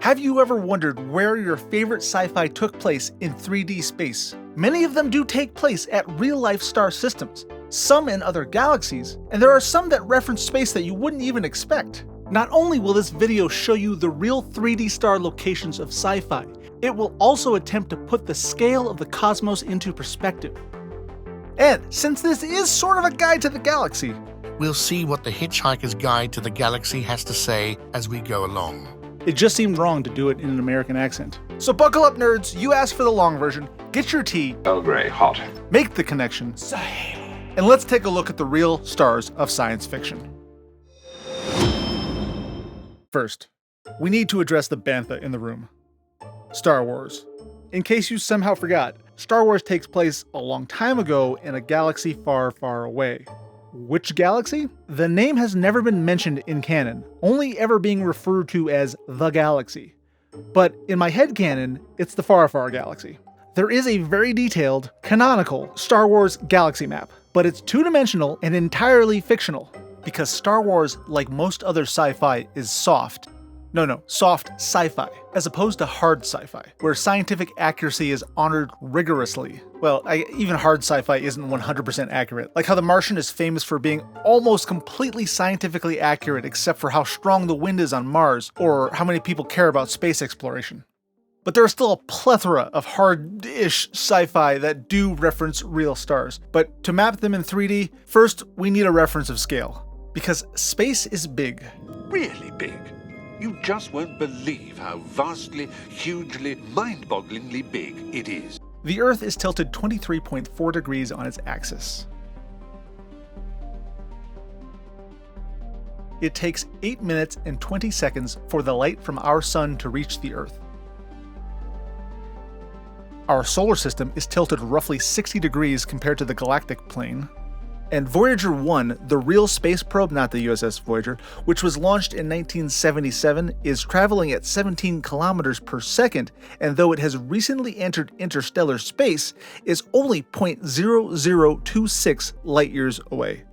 Have you ever wondered where your favorite sci-fi took place in 3D space? Many of them do take place at real-life star systems, some in other galaxies, and there are some that reference space that you wouldn't even expect. Not only will this video show you the real 3D star locations of sci-fi, it will also attempt to put the scale of the cosmos into perspective. And since this is sort of a guide to the galaxy, we'll see what the Hitchhiker's Guide to the Galaxy has to say as we go along. It just seemed wrong to do it in an American accent. So buckle up, nerds, you asked for the long version, get your tea, Earl Grey, hot, make the connection, and let's take a look at the real stars of science fiction. First, we need to address the bantha in the room. Star Wars. In case you somehow forgot, Star Wars takes place a long time ago in a galaxy far, far away. Which galaxy? The name has never been mentioned in canon, only ever being referred to as the galaxy. But in my headcanon, it's the far, far galaxy. There is a very detailed, canonical Star Wars galaxy map, but it's two-dimensional and entirely fictional, because Star Wars, like most other sci-fi, is soft. Soft sci-fi, as opposed to hard sci-fi, where scientific accuracy is honored rigorously. Well, even hard sci-fi isn't 100% accurate, like how The Martian is famous for being almost completely scientifically accurate except for how strong the wind is on Mars, or how many people care about space exploration. But there are still a plethora of hard-ish sci-fi that do reference real stars. But to map them in 3D, first we need a reference of scale, because space is big. Really big. You just won't believe how vastly, hugely, mind-bogglingly big it is. The Earth is tilted 23.4 degrees on its axis. It takes 8 minutes and 20 seconds for the light from our sun to reach the Earth. Our solar system is tilted roughly 60 degrees compared to the galactic plane. And Voyager 1, the real space probe, not the USS Voyager, which was launched in 1977, is traveling at 17 kilometers per second, and though it has recently entered interstellar space, is only 0.0026 light-years away.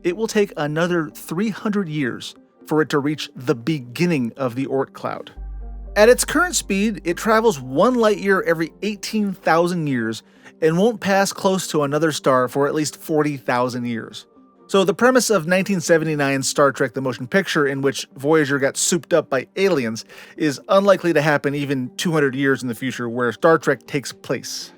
It will take another 300 years for it to reach the beginning of the Oort cloud. At its current speed, it travels 1 light-year every 18,000 years, and won't pass close to another star for at least 40,000 years. So the premise of 1979's Star Trek the Motion Picture, in which Voyager got souped up by aliens, is unlikely to happen even 200 years in the future where Star Trek takes place.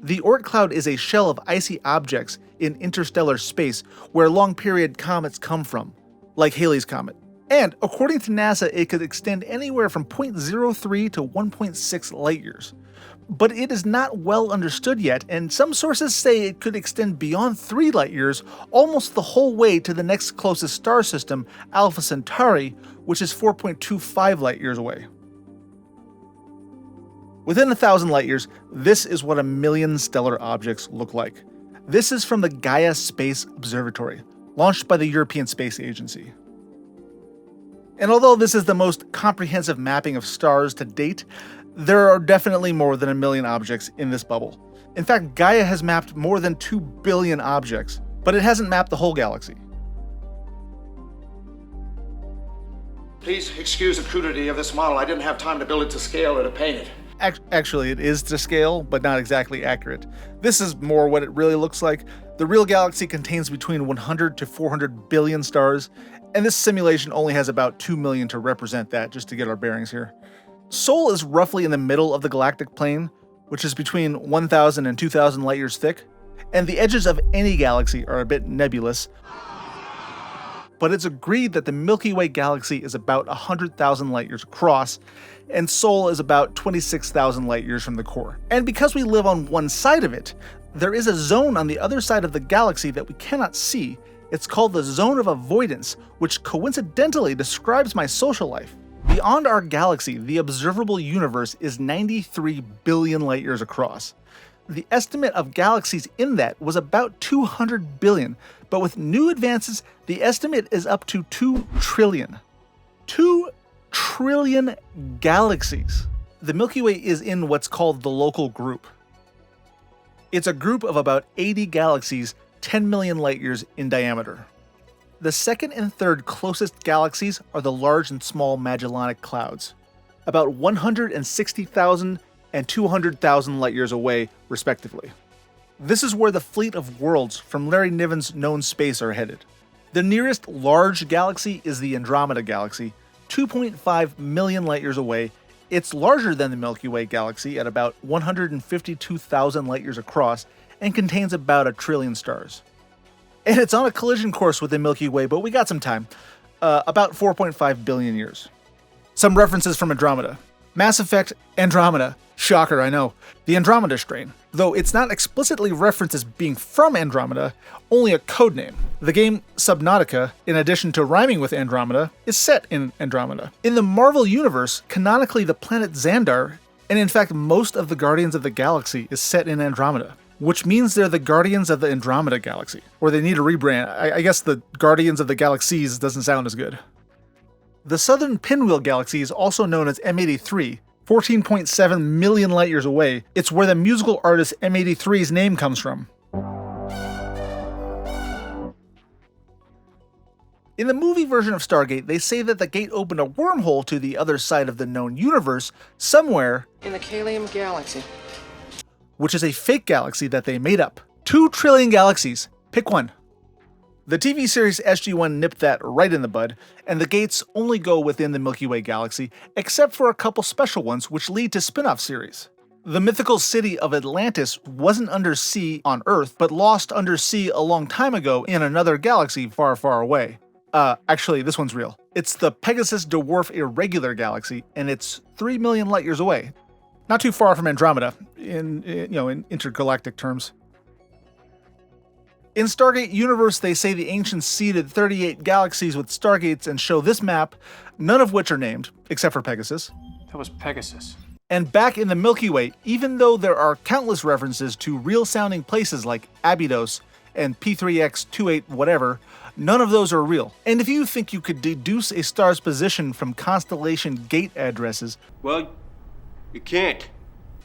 The Oort cloud is a shell of icy objects in interstellar space where long-period comets come from, like Halley's Comet. And according to NASA, it could extend anywhere from 0.03 to 1.6 light-years. But it is not well understood yet, and some sources say it could extend beyond 3 light-years, almost the whole way to the next closest star system, Alpha Centauri, which is 4.25 light-years away. Within 1,000 light-years, this is what a million stellar objects look like. This is from the Gaia Space Observatory, launched by the European Space Agency. And although this is the most comprehensive mapping of stars to date, there are definitely more than 1 million objects in this bubble. In fact, Gaia has mapped more than 2 billion objects, but it hasn't mapped the whole galaxy. Please excuse the crudity of this model. I didn't have time to build it to scale or to paint it. Actually, it is to scale, but not exactly accurate. This is more what it really looks like. The real galaxy contains between 100 to 400 billion stars, and this simulation only has about 2 million to represent that, just to get our bearings here. Sol is roughly in the middle of the galactic plane, which is between 1,000 and 2,000 light-years thick, and the edges of any galaxy are a bit nebulous, but it's agreed that the Milky Way galaxy is about 100,000 light-years across, and Sol is about 26,000 light-years from the core. And because we live on one side of it, there is a zone on the other side of the galaxy that we cannot see. It's called the Zone of Avoidance, which coincidentally describes my social life. Beyond our galaxy, the observable universe is 93 billion light-years across. The estimate of galaxies in that was about 200 billion, but with new advances, the estimate is up to 2 trillion. 2 trillion galaxies. The Milky Way is in what's called the local group. It's a group of about 80 galaxies, 10 million light-years in diameter. The second and third closest galaxies are the Large and Small Magellanic Clouds. about 160,000 and 200,000 light-years away, respectively. This is where the fleet of worlds from Larry Niven's known space are headed. The nearest large galaxy is the Andromeda Galaxy, 2.5 million light-years away. It's larger than the Milky Way galaxy at about 152,000 light-years across and contains about 1 trillion stars. And it's on a collision course with the Milky Way, but we got some time. About 4.5 billion years. Some references from Andromeda. Mass Effect Andromeda. Shocker, I know. The Andromeda strain. Though it's not explicitly referenced as being from Andromeda, only a codename. The game Subnautica, in addition to rhyming with Andromeda, is set in Andromeda. In the Marvel Universe, canonically the planet Xandar, and in fact most of the Guardians of the Galaxy, is set in Andromeda. Which means they're the Guardians of the Andromeda Galaxy. Or they need a rebrand. I guess the Guardians of the Galaxies doesn't sound as good. The Southern Pinwheel Galaxy is also known as M83, 14.7 million light-years away. It's where the musical artist M83's name comes from. In the movie version of Stargate, they say that the gate opened a wormhole to the other side of the known universe somewhere in the Kalium Galaxy, which is a fake galaxy that they made up. 2 trillion galaxies. Pick one. The TV series SG-1 nipped that right in the bud, and the gates only go within the Milky Way galaxy, except for a couple special ones which lead to spin-off series. The mythical city of Atlantis wasn't under sea on Earth, but lost under sea a long time ago in another galaxy far, far away. Actually, this one's real. It's the Pegasus Dwarf Irregular Galaxy, and it's 3 million light-years away. Not too far from Andromeda, in intergalactic terms. In Stargate Universe, they say the ancients seeded 38 galaxies with stargates and show this map, none of which are named, except for Pegasus. That was Pegasus. And back in the Milky Way, even though there are countless references to real-sounding places like Abydos and P3X28 whatever, none of those are real. And if you think you could deduce a star's position from constellation gate addresses, well, you can't.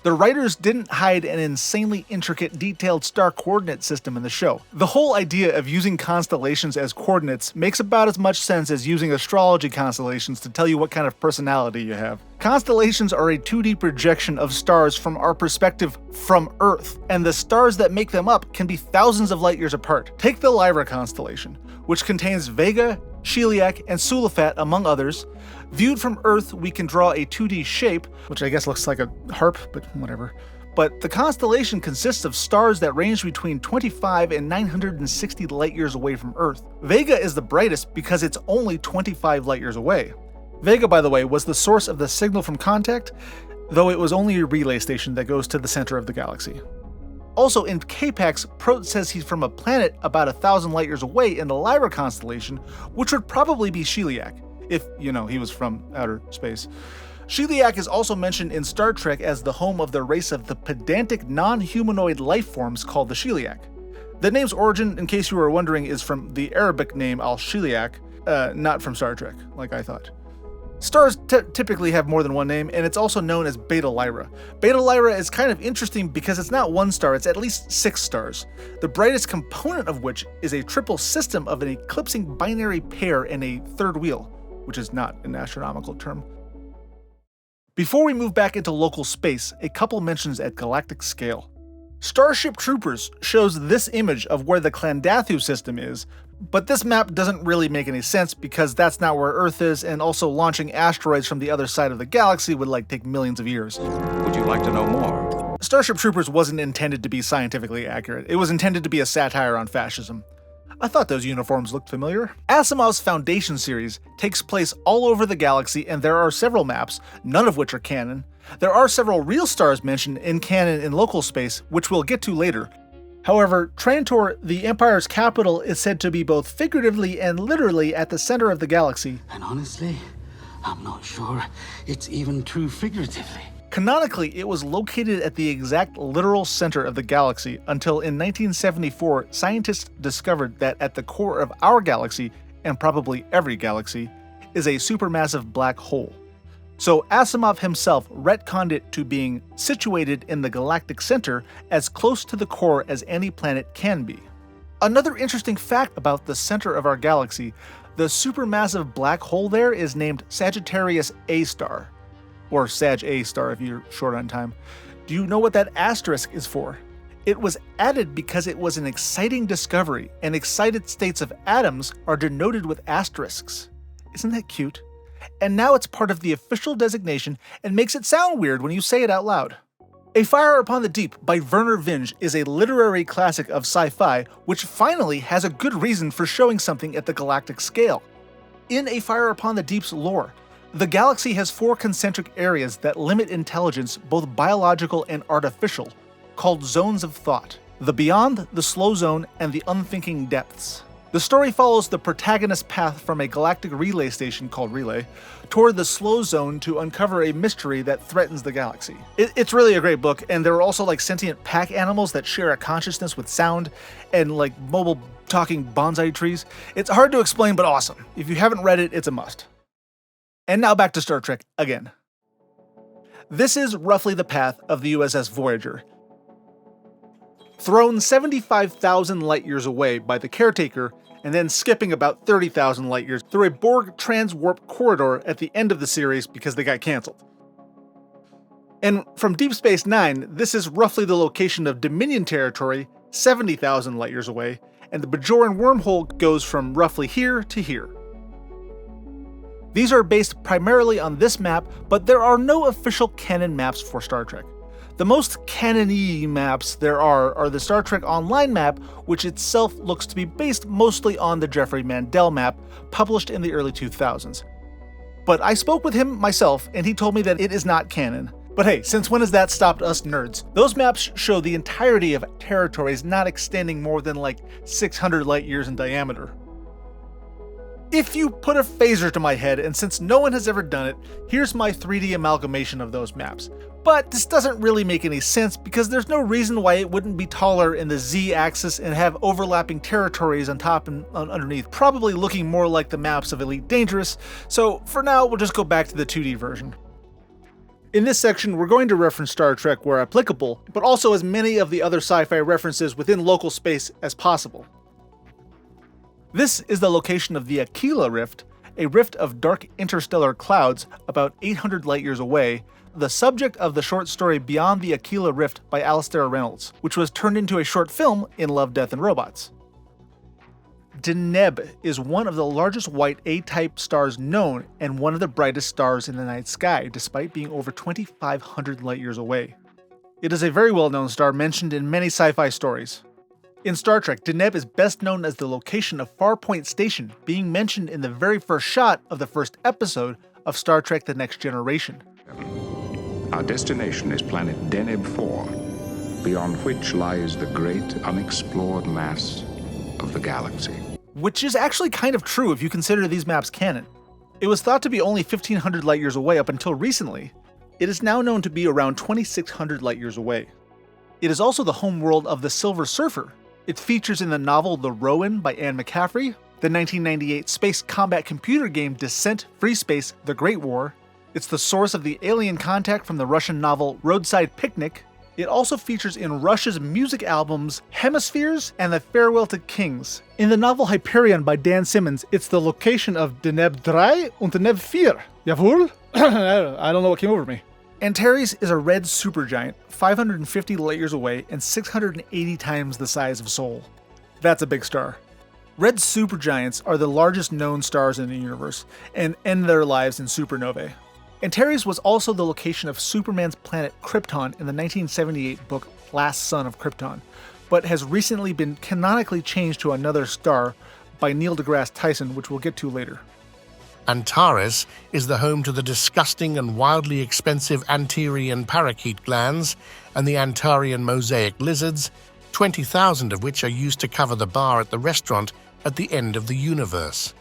The writers didn't hide an insanely intricate, detailed star coordinate system in the show. The whole idea of using constellations as coordinates makes about as much sense as using astrology constellations to tell you what kind of personality you have. Constellations are a 2D projection of stars from our perspective from Earth, and the stars that make them up can be thousands of light years apart. Take the Lyra constellation, which contains Vega, Chiliac, and Sulafat, among others. Viewed from Earth, we can draw a 2D shape, which I guess looks like a harp, but whatever. But the constellation consists of stars that range between 25 and 960 light-years away from Earth. Vega is the brightest because it's only 25 light-years away. Vega, by the way, was the source of the signal from contact, though it was only a relay station that goes to the center of the galaxy. Also, in K-Pax, Prote says he's from a planet about 1,000 light-years away in the Lyra constellation, which would probably be Chiliac, if, he was from outer space. Chiliac is also mentioned in Star Trek as the home of the race of the pedantic non-humanoid life forms called the Chiliac. The name's origin, in case you were wondering, is from the Arabic name Al-Chiliac, not from Star Trek, like I thought. Stars typically have more than one name, and it's also known as Beta Lyra. Beta Lyra is kind of interesting because it's not one star, it's at least 6 stars, the brightest component of which is a triple system of an eclipsing binary pair and a third wheel, which is not an astronomical term. Before we move back into local space, a couple mentions at Galactic Scale. Starship Troopers shows this image of where the Clandathu system is, but this map doesn't really make any sense because that's not where Earth is, and also launching asteroids from the other side of the galaxy would take millions of years. Would you like to know more? Starship Troopers wasn't intended to be scientifically accurate. It was intended to be a satire on fascism. I thought those uniforms looked familiar. Asimov's Foundation series takes place all over the galaxy, and there are several maps, none of which are canon. There are several real stars mentioned in canon in local space, which we'll get to later. However, Trantor, the Empire's capital, is said to be both figuratively and literally at the center of the galaxy. And honestly, I'm not sure it's even true figuratively. Canonically, it was located at the exact literal center of the galaxy until in 1974, scientists discovered that at the core of our galaxy, and probably every galaxy, is a supermassive black hole. So Asimov himself retconned it to being situated in the galactic center as close to the core as any planet can be. Another interesting fact about the center of our galaxy, the supermassive black hole there is named Sagittarius A star. or Sag A star if you're short on time. Do you know what that asterisk is for? It was added because it was an exciting discovery, and excited states of atoms are denoted with asterisks. Isn't that cute? And now it's part of the official designation and makes it sound weird when you say it out loud. A Fire Upon the Deep by Werner Vinge is a literary classic of sci-fi, which finally has a good reason for showing something at the galactic scale. In A Fire Upon the Deep's lore, the galaxy has 4 concentric areas that limit intelligence, both biological and artificial, called zones of thought: the beyond, the slow zone, and the unthinking depths. The story follows the protagonist's path from a galactic relay station called Relay toward the slow zone to uncover a mystery that threatens the galaxy. It's really a great book, and there are also like sentient pack animals that share a consciousness with sound, and like mobile talking bonsai trees. It's hard to explain, but awesome. If you haven't read it, it's a must. And now back to Star Trek again. This is roughly the path of the USS Voyager. Thrown 75,000 light-years away by the caretaker, and then skipping about 30,000 light-years through a Borg transwarp corridor at the end of the series because they got cancelled. And from Deep Space Nine, this is roughly the location of Dominion territory, 70,000 light-years away, and the Bajoran wormhole goes from roughly here to here. These are based primarily on this map, but there are no official canon maps for Star Trek. The most canon-y maps there are the Star Trek Online map, which itself looks to be based mostly on the Jeffrey Mandel map, published in the early 2000s. But I spoke with him myself, and he told me that it is not canon. But hey, since when has that stopped us nerds? Those maps show the entirety of territories not extending more than like 600 light-years in diameter. If you put a phaser to my head, and since no one has ever done it, here's my 3D amalgamation of those maps. But this doesn't really make any sense because there's no reason why it wouldn't be taller in the Z-axis and have overlapping territories on top and underneath, probably looking more like the maps of Elite Dangerous, so for now we'll just go back to the 2D version. In this section, we're going to reference Star Trek where applicable, but also as many of the other sci-fi references within local space as possible. This is the location of the Aquila Rift, a rift of dark interstellar clouds about 800 light-years away, the subject of the short story Beyond the Aquila Rift by Alastair Reynolds, which was turned into a short film in Love, Death, and Robots. Deneb is one of the largest white A-type stars known and one of the brightest stars in the night sky, despite being over 2,500 light-years away. It is a very well-known star mentioned in many sci-fi stories. In Star Trek, Deneb is best known as the location of Farpoint Station, being mentioned in the very first shot of the first episode of Star Trek The Next Generation. Our destination is planet Deneb 4, beyond which lies the great unexplored mass of the galaxy. Which is actually kind of true if you consider these maps canon. It was thought to be only 1,500 light-years away up until recently. It is now known to be around 2,600 light-years away. It is also the home world of the Silver Surfer. It features in the novel The Rowan by Anne McCaffrey, the 1998 space combat computer game Descent Free Space The Great War. It's the source of the alien contact from the Russian novel Roadside Picnic. It also features in Russia's music albums Hemispheres and The Farewell to Kings. In the novel Hyperion by Dan Simmons, it's the location of Deneb 3 und Deneb 4. Jawohl? I don't know what came over me. Antares is a red supergiant, 550 light-years away and 680 times the size of Sol. That's a big star. Red supergiants are the largest known stars in the universe, and end their lives in supernovae. Antares was also the location of Superman's planet Krypton in the 1978 book Last Son of Krypton, but has recently been canonically changed to another star by Neil deGrasse Tyson, which we'll get to later. Antares is the home to the disgusting and wildly expensive Antarean parakeet glands and the Antarian mosaic lizards, 20,000 of which are used to cover the bar at the restaurant at the end of the universe.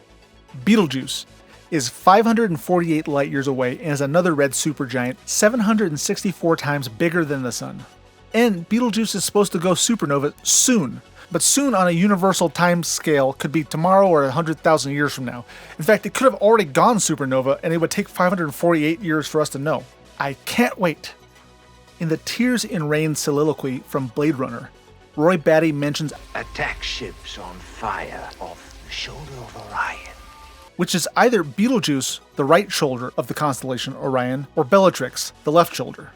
Betelgeuse is 548 light-years away and is another red supergiant, 764 times bigger than the Sun. And Betelgeuse is supposed to go supernova soon. But soon on a universal time scale could be tomorrow or 100,000 years from now. In fact, it could have already gone supernova and it would take 548 years for us to know. I can't wait. In the Tears in Rain soliloquy from Blade Runner, Roy Batty mentions attack ships on fire off the shoulder of Orion. which is either Betelgeuse, the right shoulder of the constellation Orion, or Bellatrix, the left shoulder.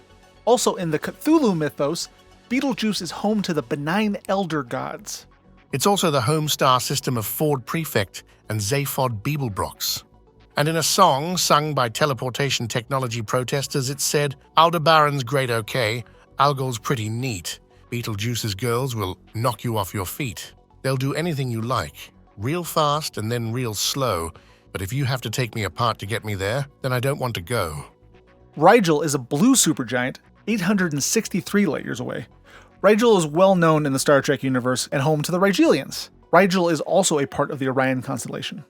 Also in the Cthulhu mythos, Betelgeuse is home to the benign elder gods. It's also the home star system of Ford Prefect and Zaphod Beeblebrox. And in a song sung by teleportation technology protesters, it said, Aldebaran's great okay, Algol's pretty neat. Betelgeuse's girls will knock you off your feet. They'll do anything you like, real fast and then real slow, but if you have to take me apart to get me there, then I don't want to go. Rigel is a blue supergiant, 863 light-years away. Rigel is well known in the Star Trek universe and home to the Rigelians. Rigel is also a part of the Orion constellation.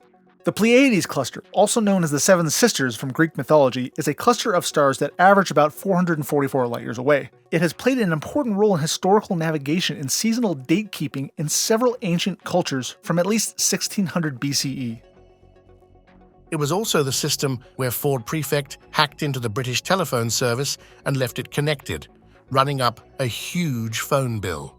The Pleiades cluster, also known as the Seven Sisters from Greek mythology, is a cluster of stars that average about 444 light-years away. It has played an important role in historical navigation and seasonal date-keeping in several ancient cultures from at least 1600 BCE. It was also the system where Ford Prefect hacked into the British telephone service and left it connected, running up a huge phone bill.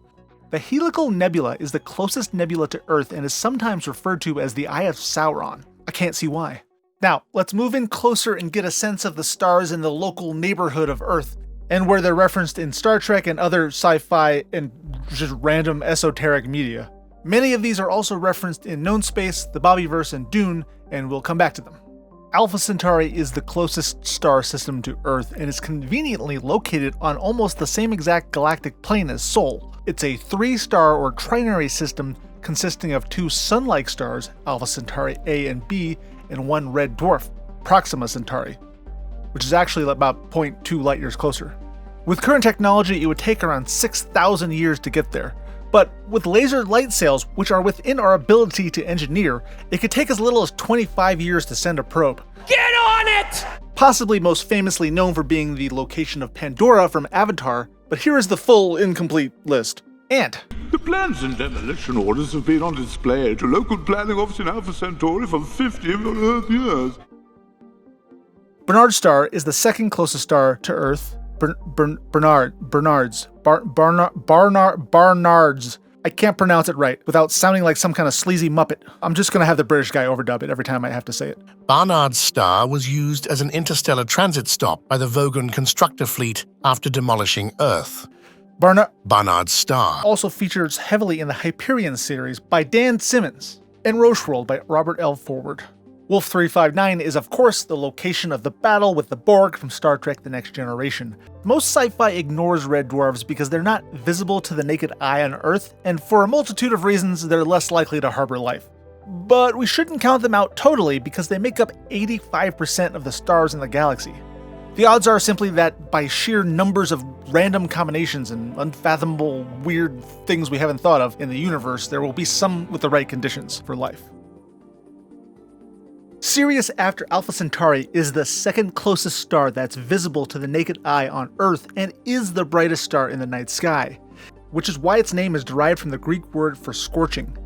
The Helical Nebula is the closest nebula to Earth and is sometimes referred to as the Eye of Sauron. I can't see why. Now, let's move in closer and get a sense of the stars in the local neighborhood of Earth, and where they're referenced in Star Trek and other sci-fi and just random esoteric media. Many of these are also referenced in Known Space, the Bobiverse, and Dune, and we'll come back to them. Alpha Centauri is the closest star system to Earth and is conveniently located on almost the same exact galactic plane as Sol. It's a 3-star or trinary system consisting of 2 sun-like stars, Alpha Centauri A and B, and 1 red dwarf, Proxima Centauri, which is actually about 0.2 light-years closer. With current technology, it would take around 6,000 years to get there. But with laser light sails, which are within our ability to engineer, it could take as little as 25 years to send a probe. Get on it! Possibly most famously known for being the location of Pandora from Avatar, but here is the full, incomplete list. And the plans and demolition orders have been on display to local planning office in Alpha Centauri for 50 Earth years. Barnard's star is the second closest star to Earth. Barnard's. I can't pronounce it right without sounding like some kind of sleazy muppet. I'm just going to have the British guy overdub it every time I have to say it. Barnard's star was used as an interstellar transit stop by the Vogon constructor fleet after demolishing Earth. Barnard's star also features heavily in the Hyperion series by Dan Simmons and Rocheworld by Robert L. Forward. Wolf 359 is of course the location of the battle with the Borg from Star Trek The Next Generation. Most sci-fi ignores red dwarfs because they're not visible to the naked eye on Earth, and for a multitude of reasons they're less likely to harbor life. But we shouldn't count them out totally because they make up 85% of the stars in the galaxy. The odds are simply that by sheer numbers of random combinations and unfathomable weird things we haven't thought of in the universe, there will be some with the right conditions for life. Sirius after Alpha Centauri is the second closest star that's visible to the naked eye on Earth and is the brightest star in the night sky, which is why its name is derived from the Greek word for scorching.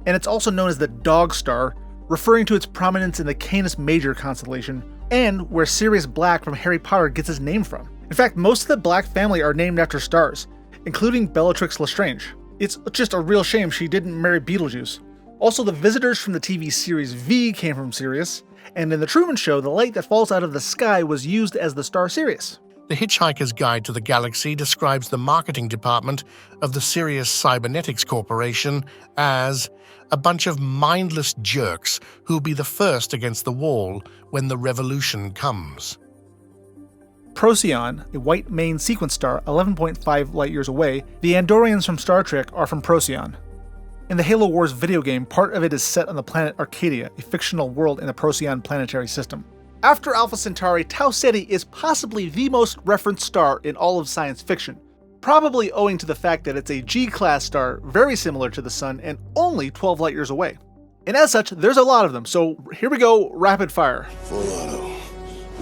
And it's also known as the Dog Star, referring to its prominence in the Canis Major constellation, and where Sirius Black from Harry Potter gets his name from. In fact, most of the Black family are named after stars, including Bellatrix Lestrange. It's just a real shame she didn't marry Betelgeuse. Also, the visitors from the TV series V came from Sirius, and in The Truman Show, the light that falls out of the sky was used as the star Sirius. The Hitchhiker's Guide to the Galaxy describes the marketing department of the Sirius Cybernetics Corporation as a bunch of mindless jerks who'll be the first against the wall when the revolution comes. Procyon, a white main sequence star 11.5 light-years away, the Andorians from Star Trek are from Procyon. In the Halo Wars video game, part of it is set on the planet Arcadia, a fictional world in the Procyon planetary system. After Alpha Centauri, Tau Ceti is possibly the most referenced star in all of science fiction, probably owing to the fact that it's a G-class star very similar to the Sun and only 12 light-years away. And as such, there's a lot of them, so here we go, rapid fire. Full auto.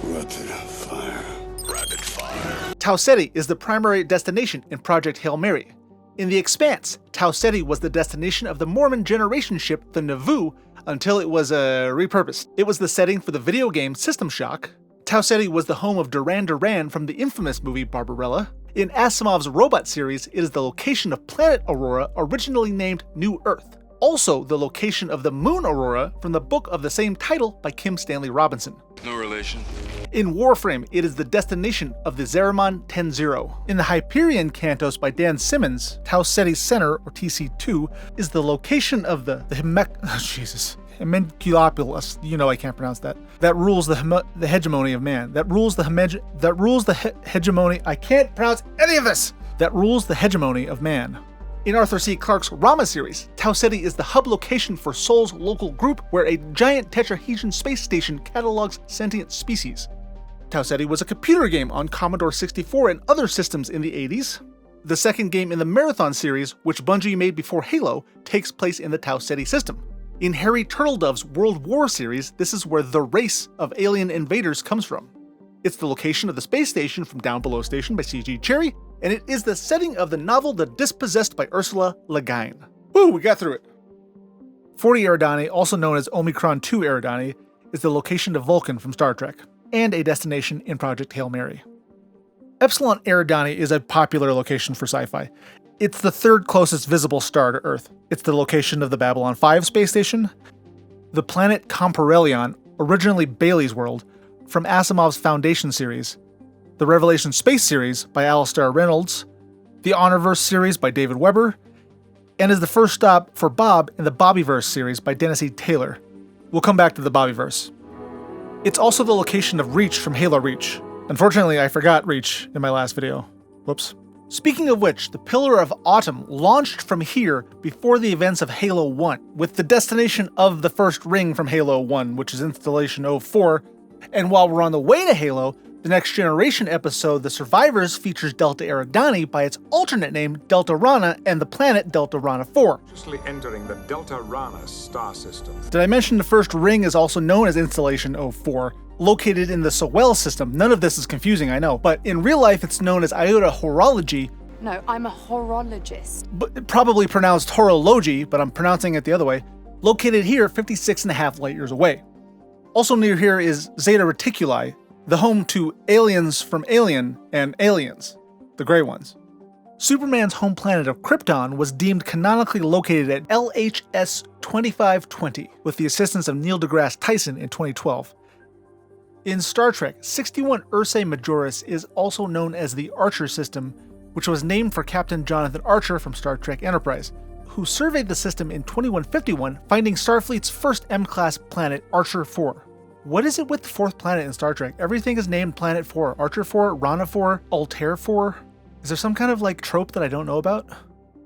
Rapid fire. Rapid fire. Tau Ceti is the primary destination in Project Hail Mary. In The Expanse, Tau Ceti was the destination of the Mormon generation ship, the Nauvoo, until it was repurposed. It was the setting for the video game System Shock. Tau Ceti was the home of Duran Duran from the infamous movie Barbarella. In Asimov's robot series, it is the location of planet Aurora, originally named New Earth. also the location of the moon aurora from the book of the same title by Kim Stanley Robinson. No relation. In Warframe, it is the destination of the Zeraman 10-0. In the Hyperion Cantos by Dan Simmons, Tau Ceti Center, or TC2, is the location of the Homunculus, you know I can't pronounce that, that rules the hegemony of man. That rules the hegemony, I can't pronounce any of this! That rules the hegemony of man. In Arthur C. Clarke's Rama series, Tau Ceti is the hub location for Sol's local group where a giant tetrahedron space station catalogs sentient species. Tau Ceti was a computer game on Commodore 64 and other systems in the 80s. The second game in the Marathon series, which Bungie made before Halo, takes place in the Tau Ceti system. In Harry Turtledove's World War series, this is where the race of alien invaders comes from. It's the location of the space station from Down Below Station by C.G. Cherry, and it is the setting of the novel The Dispossessed by Ursula Le Guin. Woo, we got through it! 40 Eridani, also known as Omicron 2 Eridani, is the location of Vulcan from Star Trek, and a destination in Project Hail Mary. Epsilon Eridani is a popular location for sci-fi. It's the third closest visible star to Earth. It's the location of the Babylon 5 space station, the planet Comparelion, originally Bailey's World, from Asimov's Foundation series, the Revelation Space series by Alastair Reynolds, the Honorverse series by David Weber, and is the first stop for Bob in the Bobiverse series by Dennis E. Taylor. We'll come back to the Bobiverse. It's also the location of Reach from Halo Reach. Unfortunately, I forgot Reach in my last video. Whoops. Speaking of which, the Pillar of Autumn launched from here before the events of Halo 1, with the destination of the first ring from Halo 1, which is Installation 04, and while we're on the way to Halo, the Next Generation episode The Survivors features Delta Eridani by its alternate name Delta Rana and the planet Delta Rana 4. Entering the Delta Rana star system. Did I mention the first ring is also known as Installation 04, located in the Sowell system? None of this is confusing, I know, but in real life it's known as Iota Horology. No, I'm a horologist. But probably pronounced horology, but I'm pronouncing it the other way. Located here 56.5 light years away. Also near here is Zeta Reticuli, the home to aliens from Alien and Aliens, the gray ones. Superman's home planet of Krypton was deemed canonically located at LHS 2520 with the assistance of Neil deGrasse Tyson in 2012. In Star Trek, 61 Ursae Majoris is also known as the Archer system, which was named for Captain Jonathan Archer from Star Trek Enterprise, who surveyed the system in 2151, finding Starfleet's first M-class planet, Archer 4. What is it with the fourth planet in Star Trek? Everything is named Planet 4. Archer 4, Rana 4, Altair 4. Is there some kind of trope that I don't know about?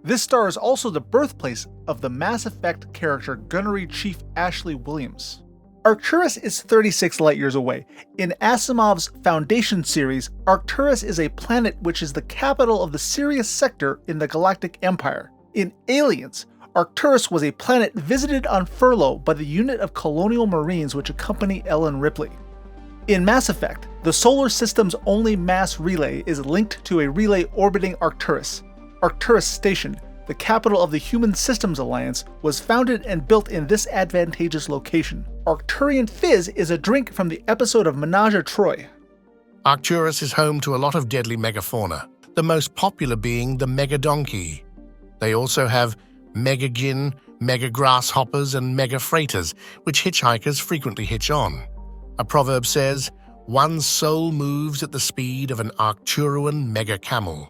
This star is also the birthplace of the Mass Effect character Gunnery Chief Ashley Williams. Arcturus is 36 light years away. In Asimov's Foundation series, Arcturus is a planet which is the capital of the Sirius sector in the Galactic Empire. In Aliens, Arcturus was a planet visited on furlough by the unit of Colonial Marines which accompany Ellen Ripley. In Mass Effect, the solar system's only mass relay is linked to a relay orbiting Arcturus. Arcturus Station, the capital of the Human Systems Alliance, was founded and built in this advantageous location. Arcturian Fizz is a drink from the episode of Menage a Troy. Arcturus is home to a lot of deadly megafauna, the most popular being the megadonkey. They also have megagin, mega grasshoppers, and mega freighters, which hitchhikers frequently hitch on. A proverb says, "One's soul moves at the speed of an Arcturian mega camel."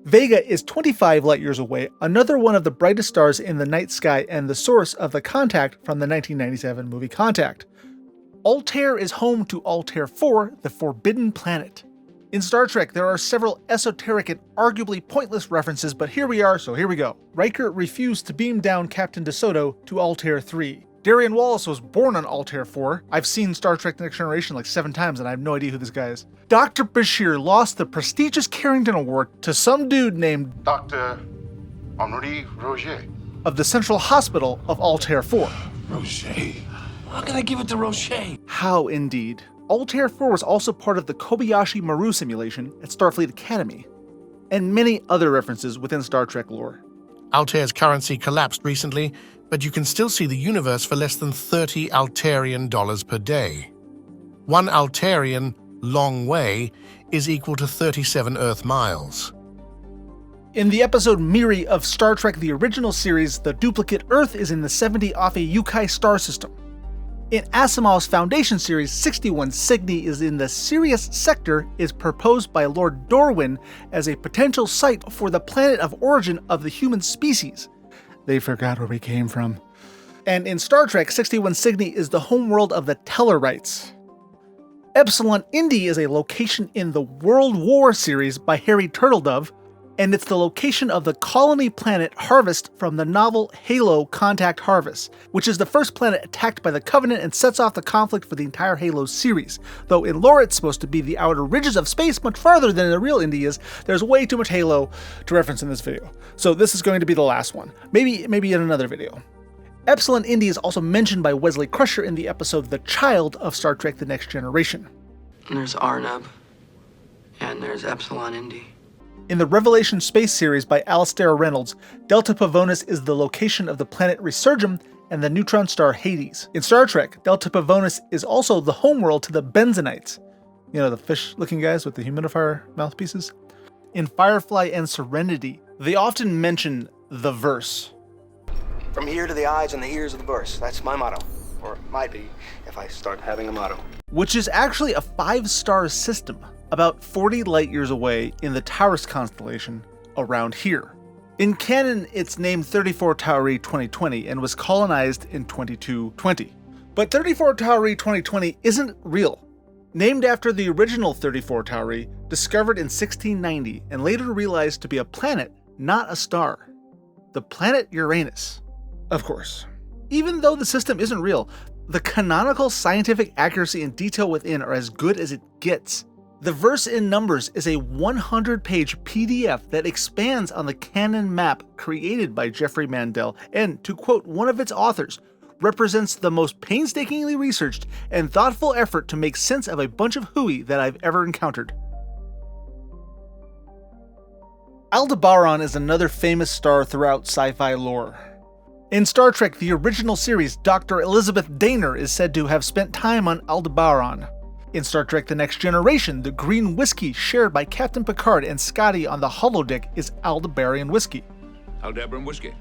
Vega is 25 light years away, another one of the brightest stars in the night sky and the source of the contact from the 1997 movie Contact. Altair is home to Altair 4, the Forbidden Planet. In Star Trek, there are several esoteric and arguably pointless references, but here we are, so here we go. Riker refused to beam down Captain DeSoto to Altair 3. Darian Wallace was born on Altair 4. I've seen Star Trek Next Generation 7 times and I have no idea who this guy is. Dr. Bashir lost the prestigious Carrington Award to some dude named Dr. Henri Roger of the Central Hospital of Altair 4. Rocher? How can I give it to Rocher? How indeed. Altair 4 was also part of the Kobayashi Maru simulation at Starfleet Academy, and many other references within Star Trek lore. Altair's currency collapsed recently, but you can still see the universe for less than $30 Altairian per day. 1 Altairian long way is equal to 37 Earth miles. In the episode Miri of Star Trek the original series, the duplicate Earth is in the 70 Alpha Yukai star system. In Asimov's Foundation series, 61 Cygni is in the Sirius sector, is proposed by Lord Dorwin as a potential site for the planet of origin of the human species. They forgot where we came from. And in Star Trek, 61 Cygni is the homeworld of the Tellarites. Epsilon Indi is a location in the World War series by Harry Turtledove, and it's the location of the colony planet Harvest from the novel Halo Contact Harvest, which is the first planet attacked by the Covenant and sets off the conflict for the entire Halo series. Though in lore it's supposed to be the outer ridges of space much farther than the real Indy is, there's way too much Halo to reference in this video. So this is going to be the last one. Maybe in another video. Epsilon Indi is also mentioned by Wesley Crusher in the episode The Child of Star Trek The Next Generation. And there's Arnab. And there's Epsilon Indi. In the Revelation space series by Alastair Reynolds, Delta Pavonis is the location of the planet Resurgam and the neutron star Hades. In Star Trek, Delta Pavonis is also the homeworld to the Benzenites. You know, the fish-looking guys with the humidifier mouthpieces? In Firefly and Serenity, they often mention the verse. From here to the eyes and the ears of the verse. That's my motto. Or it might be, if I start having a motto. Which is actually a 5-star system, about 40 light years away in the Taurus constellation around here. In canon, it's named 34 Tauri 2020 and was colonized in 2220. But 34 Tauri 2020 isn't real. Named after the original 34 Tauri, discovered in 1690 and later realized to be a planet, not a star. The planet Uranus, of course. Even though the system isn't real, the canonical scientific accuracy and detail within are as good as it gets. The verse in Numbers is a 100-page PDF that expands on the canon map created by Jeffrey Mandel and, to quote one of its authors, represents the most painstakingly researched and thoughtful effort to make sense of a bunch of hooey that I've ever encountered. Aldebaran is another famous star throughout sci-fi lore. In Star Trek, the original series, Dr. Elizabeth Daner is said to have spent time on Aldebaran. In Star Trek The Next Generation, the green whiskey shared by Captain Picard and Scotty on the holodeck is Aldebaran whiskey. Aldebaran whiskey.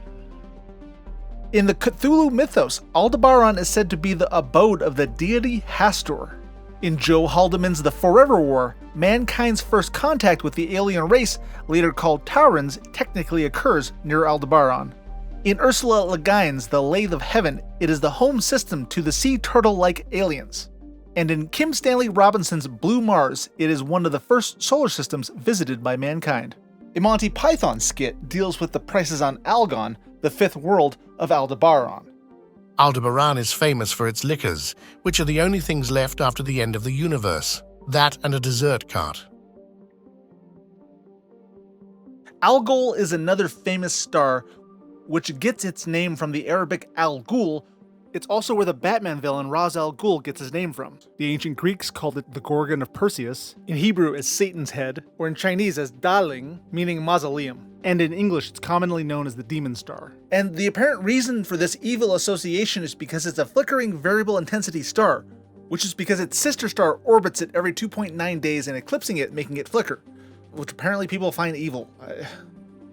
In the Cthulhu mythos, Aldebaran is said to be the abode of the deity Hastur. In Joe Haldeman's The Forever War, mankind's first contact with the alien race, later called Taurans, technically occurs near Aldebaran. In Ursula Le Guin's The Lathe of Heaven, it is the home system to the sea turtle-like aliens. And in Kim Stanley Robinson's Blue Mars, it is one of the first solar systems visited by mankind. A Monty Python skit deals with the prices on Algon, the fifth world of Aldebaran. Aldebaran is famous for its liquors, which are the only things left after the end of the universe. That and a dessert cart. Algol is another famous star, which gets its name from the Arabic Al-Ghul. It's also where the Batman villain Ra's al Ghul gets his name from. The ancient Greeks called it the Gorgon of Perseus, in Hebrew as Satan's head, or in Chinese as Daling, meaning mausoleum, and in English it's commonly known as the Demon Star. And the apparent reason for this evil association is because it's a flickering variable intensity star, which is because its sister star orbits it every 2.9 days and eclipsing it, making it flicker, which apparently people find evil.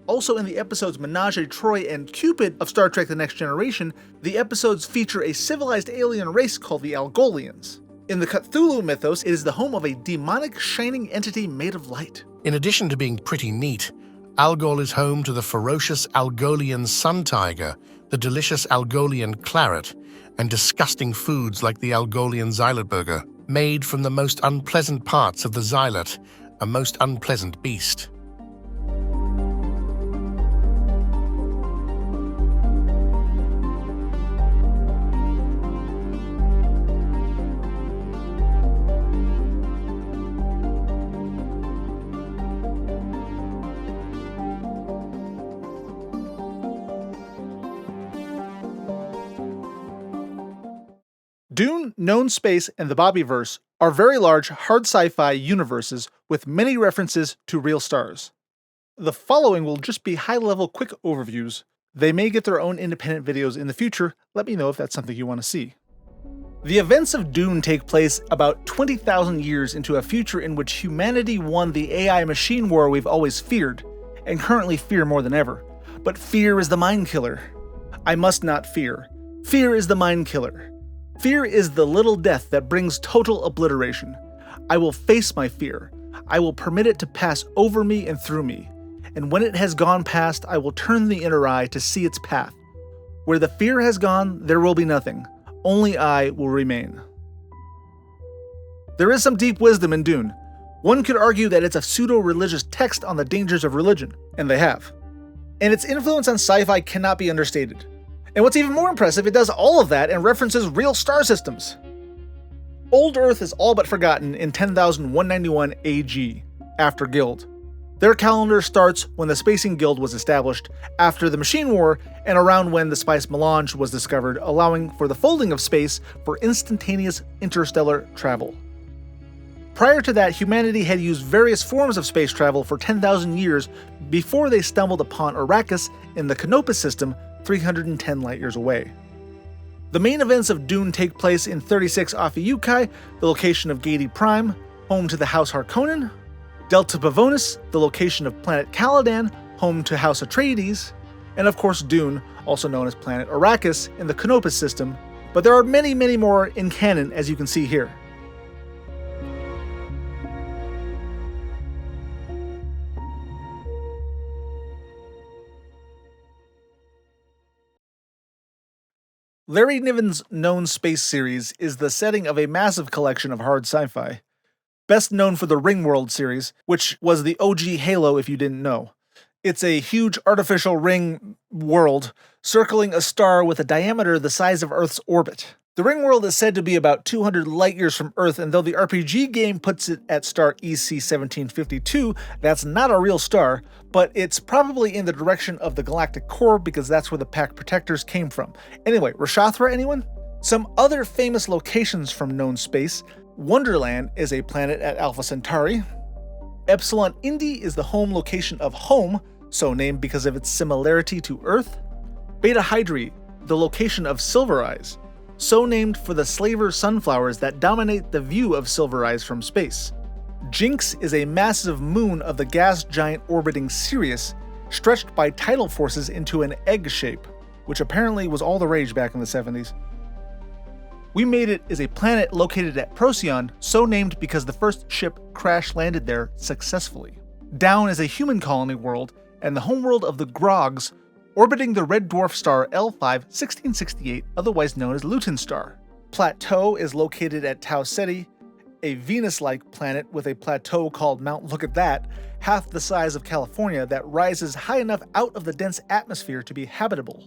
Also in the episodes Menage a Troy and Cupid of Star Trek The Next Generation, the episodes feature a civilized alien race called the Algolians. In the Cthulhu mythos, it is the home of a demonic shining entity made of light. In addition to being pretty neat, Algol is home to the ferocious Algolian sun tiger, the delicious Algolian claret, and disgusting foods like the Algolian Xyletburger, made from the most unpleasant parts of the xylet, a most unpleasant beast. Dune, Known Space, and the Bobiverse are very large, hard sci-fi universes with many references to real stars. The following will just be high-level quick overviews. They may get their own independent videos in the future. Let me know if that's something you want to see. The events of Dune take place about 20,000 years into a future in which humanity won the AI machine war we've always feared, and currently fear more than ever. But fear is the mind killer. I must not fear. Fear is the mind killer. Fear is the little death that brings total obliteration. I will face my fear. I will permit it to pass over me and through me. And when it has gone past, I will turn the inner eye to see its path. Where the fear has gone, there will be nothing. Only I will remain. There is some deep wisdom in Dune. One could argue that it's a pseudo-religious text on the dangers of religion, and they have. And its influence on sci-fi cannot be understated. And what's even more impressive, it does all of that and references real star systems. Old Earth is all but forgotten in 10,191 AG, after Guild. Their calendar starts when the Spacing Guild was established, after the Machine War, and around when the spice melange was discovered, allowing for the folding of space for instantaneous interstellar travel. Prior to that, humanity had used various forms of space travel for 10,000 years before they stumbled upon Arrakis in the Canopus system 310 light-years away. The main events of Dune take place in 36 Ophiuchi, the location of Gedi Prime, home to the House Harkonnen, Delta Pavonis, the location of planet Caladan, home to House Atreides, and of course Dune, also known as planet Arrakis in the Canopus system, but there are many, many more in canon as you can see here. Larry Niven's known space series is the setting of a massive collection of hard sci-fi. Best known for the Ringworld series, which was the OG Halo if you didn't know. It's a huge artificial ring world circling a star with a diameter the size of Earth's orbit. The Ringworld is said to be about 200 light-years from Earth, and though the RPG game puts it at star EC 1752, that's not a real star, but it's probably in the direction of the galactic core because that's where the Pack Protectors came from. Anyway, Rashathra, anyone? Some other famous locations from known space. Wonderland is a planet at Alpha Centauri. Epsilon Indi is the home location of Home, so named because of its similarity to Earth. Beta Hydrae, the location of Silver Eyes, so named for the slaver sunflowers that dominate the view of Silver Eyes from space. Jinx is a massive moon of the gas giant orbiting Sirius, stretched by tidal forces into an egg shape, which apparently was all the rage back in the 70s. We Made It is a planet located at Procyon, so named because the first ship crash-landed there successfully. Down is a human colony world, and the homeworld of the Grogs, orbiting the red dwarf star L5 1668, otherwise known as Luton Star. Plateau is located at Tau Ceti, a Venus-like planet with a plateau called Mount Look at That, half the size of California, that rises high enough out of the dense atmosphere to be habitable.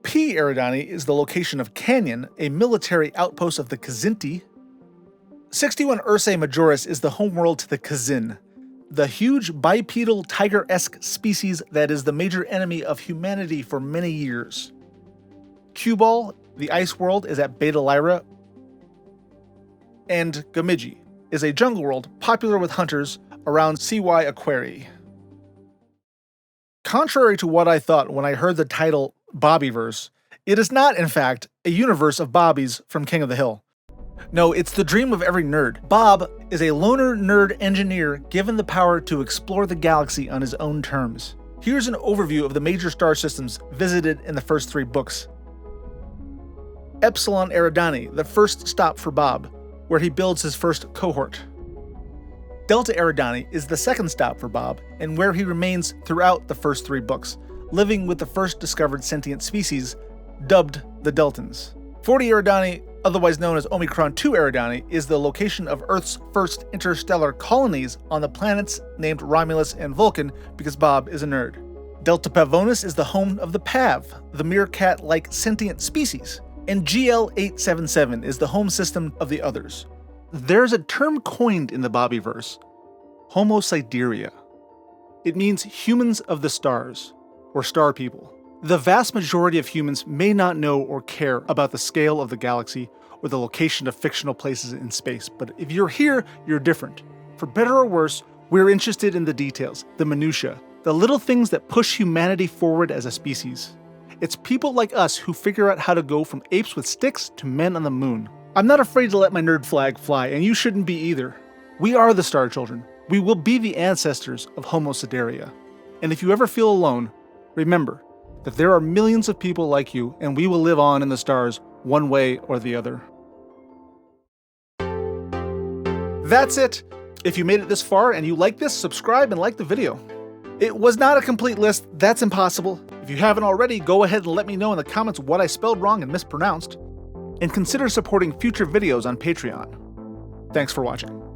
P. Eridani is the location of Canyon, a military outpost of the Kzinti. 61 Ursae Majoris is the homeworld to the Kazin, the huge bipedal tiger-esque species that is the major enemy of humanity for many years. Cubal, the ice world, is at Beta Lyra. And Gamiji is a jungle world popular with hunters around CY Aquarii. Contrary to what I thought when I heard the title Bobiverse, it is not, in fact, a universe of Bobbies from King of the Hill. No, it's the dream of every nerd. Bob is a loner nerd engineer given the power to explore the galaxy on his own terms. Here's an overview of the major star systems visited in the first 3 books. Epsilon Eridani, the first stop for Bob, where he builds his first cohort. Delta Eridani is the second stop for Bob, and where he remains throughout the first 3 books, living with the first discovered sentient species, dubbed the Deltans. 40 Eridani, otherwise known as Omicron 2 Eridani, is the location of Earth's first interstellar colonies on the planets named Romulus and Vulcan because Bob is a nerd. Delta Pavonis is the home of the Pav, the meerkat-like sentient species, and GL-877 is the home system of the others. There's a term coined in the Bobiverse, Homo Sidereal. It means humans of the stars, or star people. The vast majority of humans may not know or care about the scale of the galaxy or the location of fictional places in space, but if you're here, you're different. For better or worse, we're interested in the details, the minutiae, the little things that push humanity forward as a species. It's people like us who figure out how to go from apes with sticks to men on the moon. I'm not afraid to let my nerd flag fly, and you shouldn't be either. We are the Star Children. We will be the ancestors of Homo Sidereal. And if you ever feel alone, remember that there are millions of people like you, and we will live on in the stars one way or the other. That's it. If you made it this far and you like this, subscribe and like the video. It was not a complete list, that's impossible. If you haven't already, go ahead and let me know in the comments what I spelled wrong and mispronounced. And consider supporting future videos on Patreon. Thanks for watching.